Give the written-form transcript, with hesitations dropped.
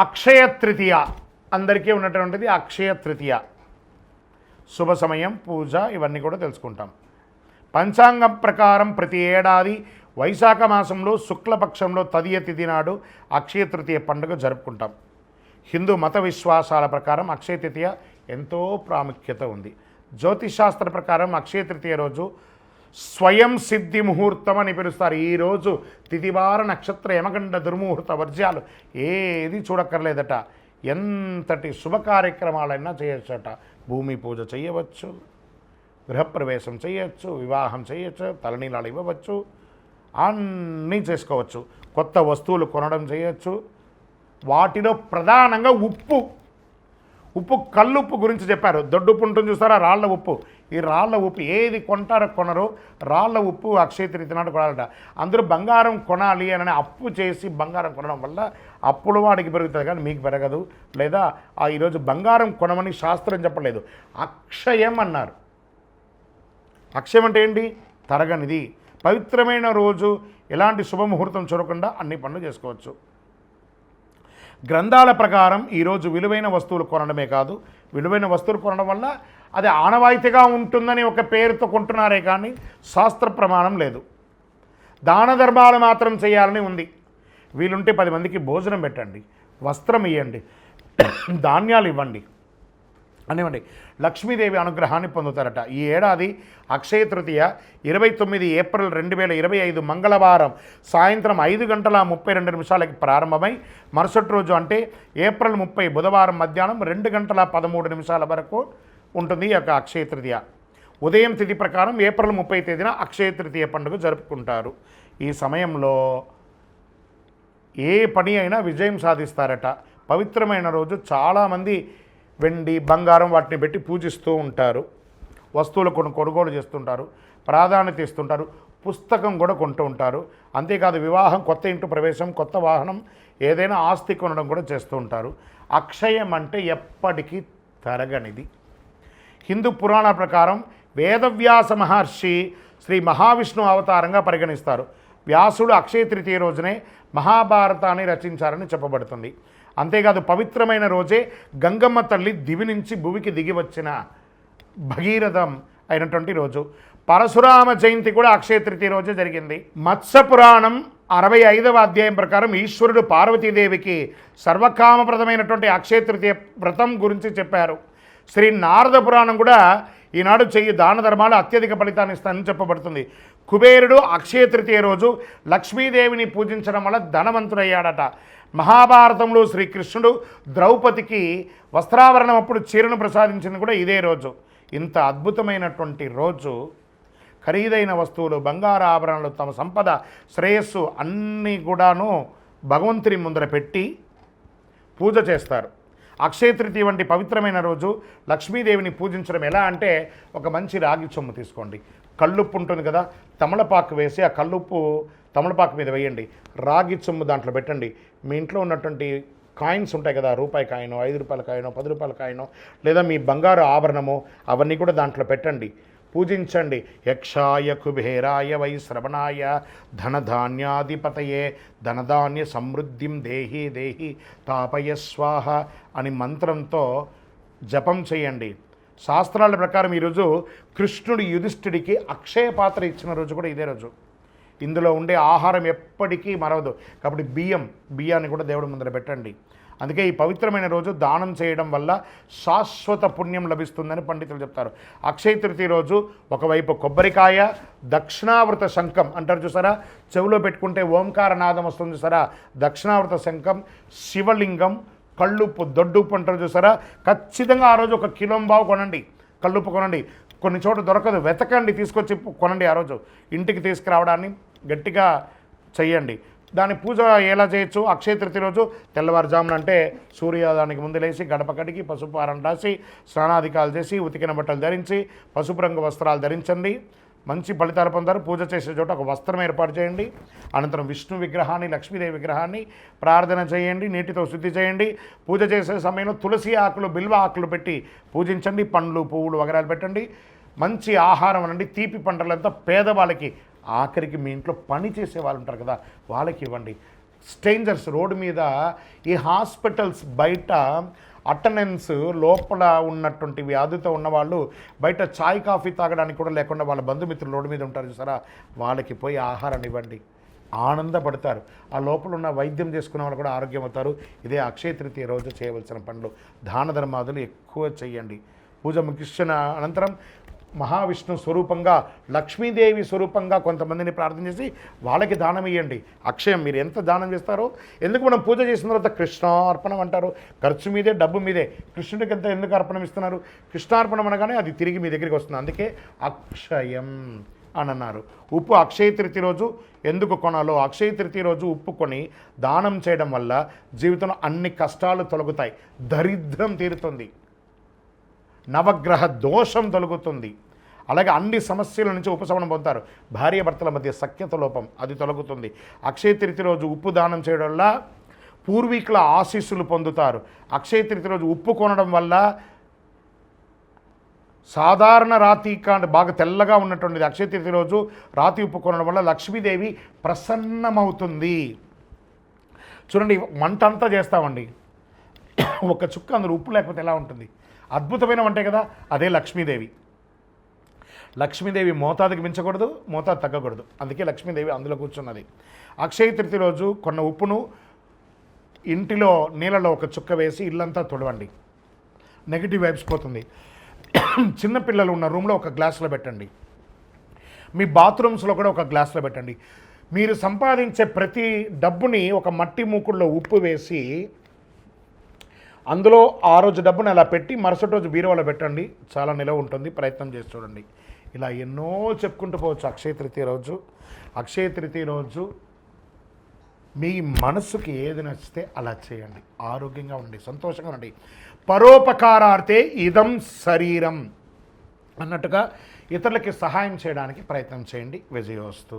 అక్షయ తృతీయ అందరికీ ఉన్నటువంటిది అక్షయ తృతీయ శుభ సమయం, పూజ ఇవన్నీ కూడా తెలుసుకుంటాం. పంచాంగం ప్రకారం ప్రతి ఏడాది వైశాఖ మాసంలో శుక్లపక్షంలో తదియ తిథి నాడు అక్షయ తృతీయ పండుగ జరుపుకుంటాం. హిందూ మత విశ్వాసాల ప్రకారం అక్షయ తృతీయ ఎంతో ప్రాముఖ్యత ఉంది. జ్యోతిషాస్త్ర ప్రకారం అక్షయ తృతీయ రోజు స్వయం సిద్ధి ముహూర్తం అని పిలుస్తారు. ఈరోజు తిథివార నక్షత్ర యమగండ దుర్ముహూర్త వర్జ్యాలు ఏది చూడక్కర్లేదట. ఎంతటి శుభ కార్యక్రమాలైనా చేయొచ్చట. భూమి పూజ చేయవచ్చు, గృహప్రవేశం చేయొచ్చు, వివాహం చేయొచ్చు, తలనీలాలు ఇవ్వవచ్చు, అన్నీ చేసుకోవచ్చు. కొత్త వస్తువులు కొనడం చేయొచ్చు. వాటిలో ప్రధానంగా ఉప్పు కల్లుప్పు గురించి చెప్పారు. దొడ్డుప్పు ఉంటుంది చూస్తారా, రాళ్ల ఉప్పు. ఈ రాళ్ల ఉప్పు ఏది కొంటారో కొనరో రాళ్ల ఉప్పు అక్షయ తృతీయ నాడు కొనాలట. అందరూ బంగారం కొనాలి అని అప్పు చేసి బంగారం కొనడం వల్ల అప్పులు వాడికి పెరుగుతుంది కానీ మీకు పెరగదు. లేదా ఈరోజు బంగారం కొనమని శాస్త్రం చెప్పలేదు, అక్షయం అన్నారు. అక్షయం అంటే ఏంటి? తరగనిది. పవిత్రమైన రోజు ఎలాంటి శుభముహూర్తం చూడకుండా అన్ని పనులు చేసుకోవచ్చు. గ్రంథాల ప్రకారం ఈరోజు విలువైన వస్తువులు కొనడమే కాదు, విలువైన వస్తువులు కొనడం వల్ల అది ఆనవాయితీగా ఉంటుందని ఒక పేరుతో కొంటున్నారే కానీ శాస్త్ర ప్రమాణం లేదు. దాన ధర్మాలు మాత్రం చేయాలని ఉంది. వీలుంటే 10 మందికి భోజనం పెట్టండి, వస్త్రం ఇవ్వండి, ధాన్యాలు ఇవ్వండి అనివ్వండి. లక్ష్మీదేవి అనుగ్రహాన్ని పొందుతారట. ఈ ఏడాది అక్షయ తృతీయ 29 ఏప్రిల్ 2025 మంగళవారం సాయంత్రం 5:32 ప్రారంభమై మరుసటి రోజు అంటే ఏప్రిల్ 30 బుధవారం మధ్యాహ్నం 2:13 వరకు ఉంటుంది ఈ యొక్క అక్షయ తృతీయ. ఉదయం తిథి ప్రకారం ఏప్రిల్ 30 తేదీన అక్షయ తృతీయ పండుగ జరుపుకుంటారు. ఈ సమయంలో ఏ పని అయినా విజయం సాధిస్తారట. పవిత్రమైన రోజు చాలామంది వెండి, బంగారం వాటిని పెట్టి పూజిస్తూ ఉంటారు. వస్తువులు కొనుగోలు చేస్తుంటారు, ప్రాధాన్యత ఇస్తుంటారు, పుస్తకం కూడా కొంటూ ఉంటారు. అంతేకాదు వివాహం, కొత్త ఇంటి ప్రవేశం, కొత్త వాహనం, ఏదైనా ఆస్తి కొనడం కూడా చేస్తూ ఉంటారు. అక్షయం అంటే ఎప్పటికీ తరగనిది. హిందూ పురాణాల ప్రకారం వేదవ్యాస మహర్షి శ్రీ మహావిష్ణు అవతారంగా పరిగణిస్తారు. వ్యాసుడు అక్షయ తృతీయ రోజునే మహాభారతాన్ని రచించారని చెప్పబడుతుంది. అంతేకాదు పవిత్రమైన రోజే గంగమ్మ తల్లి దివి నుంచి భూమికి దిగి వచ్చిన భగీరథం అయినటువంటి రోజు. పరశురామ జయంతి కూడా అక్షయ తృతీయ రోజే జరిగింది. మత్స్య పురాణం 65వ అధ్యాయం ప్రకారం ఈశ్వరుడు పార్వతీదేవికి సర్వకామప్రదమైనటువంటి అక్షయ తృతీయ వ్రతం గురించి చెప్పారు. శ్రీ నారద పురాణం కూడా ఈనాడు చెయ్యి దాన ధర్మాలు అత్యధిక ఫలితాన్ని ఇస్తానని చెప్పబడుతుంది. కుబేరుడు అక్షయ తృతీయ రోజు లక్ష్మీదేవిని పూజించడం వల్ల ధనవంతుడయ్యాడట. మహాభారతంలో శ్రీకృష్ణుడు ద్రౌపదికి వస్త్రాభరణం అప్పుడు చీరను ప్రసాదించింది కూడా ఇదే రోజు. ఇంత అద్భుతమైనటువంటి రోజు ఖరీదైన వస్తువులు, బంగారు ఆభరణాలు, తమ సంపద, శ్రేయస్సు అన్నీ కూడాను భగవంతుని ముందర పెట్టి పూజ చేస్తారు. అక్షయ తృతీయ వంటి పవిత్రమైన రోజు లక్ష్మీదేవిని పూజించడం ఎలా అంటే, ఒక మంచి రాగి చెంబు తీసుకోండి, కల్లుప్పు ఉంటుంది కదా, తమలపాకు వేసి ఆ కల్లుప్పు తమలపాకు మీద వేయండి, రాగి చెంబు దాంట్లో పెట్టండి. మీ ఇంట్లో ఉన్నటువంటి కాయిన్స్ ఉంటాయి కదా, రూపాయి కాయినో, 5 రూపాయల కాయినో, 10 రూపాయల కాయినో, లేదా మీ బంగారు ఆభరణము, అవన్నీ కూడా దాంట్లో పెట్టండి, పూజించండి. యక్షాయ కుబేరాయ వై శ్రవణాయ ధనధాన్యాధిపతయే ధనధాన్య సమృద్ధిం దేహి దేహి తాపయ స్వాహ అని మంత్రంతో జపం చేయండి. శాస్త్రాల ప్రకారం ఈరోజు కృష్ణుడు యుధిష్ఠిడికి అక్షయ పాత్ర ఇచ్చిన రోజు కూడా ఇదే రోజు. ఇందులో ఉండే ఆహారం ఎప్పటికీ మరవదు. కాబట్టి బియ్యాన్ని కూడా దేవుడి ముందర పెట్టండి. అందుకే ఈ పవిత్రమైన రోజు దానం చేయడం వల్ల శాశ్వత పుణ్యం లభిస్తుందని పండితులు చెప్తారు. అక్షయ తృతీయ రోజు ఒకవైపు కొబ్బరికాయ, దక్షిణావృత శంఖం అంటారు చూసారా, చెవిలో పెట్టుకుంటే ఓంకార నాదం వస్తుంది చూసారా, దక్షిణావృత శంఖం, శివలింగం, కళ్ళుప్పు, దొడ్డుప్పు అంటారు చూసారా, ఖచ్చితంగా ఆ రోజు 1 కిలోంబావు కొనండి, కళ్ళుప్పు కొనండి. కొన్ని చోట్ల దొరకదు, వెతకండి, తీసుకొచ్చి కొనండి. ఆ రోజు ఇంటికి తీసుకురావడాన్ని గట్టిగా చెయ్యండి. దాని పూజ ఎలా చేయొచ్చు? అక్షయ తృతీయ రోజు తెల్లవారుజామున అంటే సూర్యోదయానికి ముందు లేచి గడప కడిగి పసుపు ఆరం రాసి స్నానాధికాలు చేసి ఉతికిన బట్టలు ధరించి పసుపు రంగు వస్త్రాలు ధరించండి. మంచి ఫలితాలు పొందారు. పూజ చేసే చోట ఒక వస్త్రం ఏర్పాటు చేయండి. అనంతరం విష్ణు విగ్రహాన్ని, లక్ష్మీదేవి విగ్రహాన్ని ప్రార్థన చేయండి, నీటితో శుద్ధి చేయండి. పూజ చేసే సమయంలో తులసి ఆకులు, బిల్వ ఆకులు పెట్టి పూజించండి. పండ్లు, పువ్వులు వగరాలు పెట్టండి. మంచి ఆహారం అనండి, తీపి పంటలంతా పేదవాళ్ళకి, ఆఖరికి మీ ఇంట్లో పని చేసే వాళ్ళు ఉంటారు కదా, వాళ్ళకి ఇవ్వండి. స్ట్రేంజర్స్ రోడ్డు మీద ఈ హాస్పిటల్స్ బయట అటెండెన్స్ లోపల ఉన్నటువంటి వ్యాధితో ఉన్నవాళ్ళు బయట చాయ్ కాఫీ తాగడానికి కూడా లేకుండా వాళ్ళ బంధుమిత్రులు రోడ్డు మీద ఉంటారు చూసారా, వాళ్ళకి పోయి ఆహారాన్ని ఇవ్వండి, ఆనందపడతారు. ఆ లోపల ఉన్న వైద్యం చేసుకునే వాళ్ళు కూడా ఆరోగ్యం అవుతారు. ఇదే అక్షయ తృతీయ రోజు చేయవలసిన పనులు. దాన ధర్మాదులు ఎక్కువ చేయండి. పూజ ముగిసిన అనంతరం మహావిష్ణు స్వరూపంగా, లక్ష్మీదేవి స్వరూపంగా కొంతమందిని ప్రార్థన చేసి వాళ్ళకి దానం ఇవ్వండి. అక్షయం మీరు ఎంత దానం చేస్తారో, ఎందుకు మనం పూజ చేసిన తర్వాత కృష్ణార్పణం అంటారు, ఖర్చు మీదే డబ్బు మీదే, కృష్ణుడికి ఎంత ఎందుకు అర్పణం ఇస్తున్నారు? కృష్ణార్పణం అనగానే అది తిరిగి మీ దగ్గరికి వస్తుంది, అందుకే అక్షయం అని అన్నారు. ఉప్పు అక్షయ తృతీయ రోజు ఎందుకు కొనాలో, అక్షయ తృతీయ రోజు ఉప్పు కొని దానం చేయడం వల్ల జీవితంలో అన్ని కష్టాలు తొలగుతాయి, దరిద్రం తీరుతుంది, నవగ్రహ దోషం తొలగుతుంది, అలాగే అన్ని సమస్యల నుంచి ఉపశమనం పొందుతారు. భార్యాభర్తల మధ్య సఖ్యత లోపం అది తొలగుతుంది. అక్షయ తృతీయ రోజు ఉప్పు దానం చేయడం వల్ల పూర్వీకుల ఆశీస్సులు పొందుతారు. అక్షయ తృతీయ రోజు ఉప్పు కొనడం వల్ల సాధారణ రాతి కాంటే బాగా తెల్లగా ఉన్నటువంటిది అక్షయ తృతీయ రోజు రాతి ఉప్పు కొనడం వల్ల లక్ష్మీదేవి ప్రసన్నమవుతుంది. చూడండి, వంట అంతా చేస్తామండి, ఒక చుక్క అందులో ఉప్పు లేకపోతే ఎలా ఉంటుంది? అద్భుతమైన వంటే కదా, అదే లక్ష్మీదేవి. లక్ష్మీదేవి మోతాదుకి మించకూడదు, మోతాదు తగ్గకూడదు, అందుకే లక్ష్మీదేవి అందులో కూర్చున్నది. అక్షయ తృతీయ రోజు కొన్న ఉప్పును ఇంటిలో నీళ్ళలో ఒక చుక్క వేసి ఇల్లంతా తుడవండి, నెగిటివ్ వైబ్స్ పోతుంది. చిన్నపిల్లలు ఉన్న రూమ్లో ఒక గ్లాసులో పెట్టండి, మీ బాత్రూమ్స్లో కూడా ఒక గ్లాసులో పెట్టండి. మీరు సంపాదించే ప్రతి డబ్బుని ఒక మట్టి మూకుడులో ఉప్పు వేసి అందులో ఆ రోజు డబ్బుని అలా పెట్టి మరుసటి రోజు బీరువాలో పెట్టండి, చాలా నిలవ ఉంటుంది. ప్రయత్నం చేసి చూడండి. ఇలా ఎన్నో చెప్పుకుంటూ పోవచ్చు. అక్షయ తృతీయ రోజు, అక్షయ తృతీయ రోజు మీ మనసుకి ఏది నచ్చితే అలా చేయండి. ఆరోగ్యంగా ఉండండి, సంతోషంగా ఉండండి. పరోపకారార్థే ఇదం శరీరం అన్నట్టుగా ఇతరులకి సహాయం చేయడానికి ప్రయత్నం చేయండి. విజయోస్తు.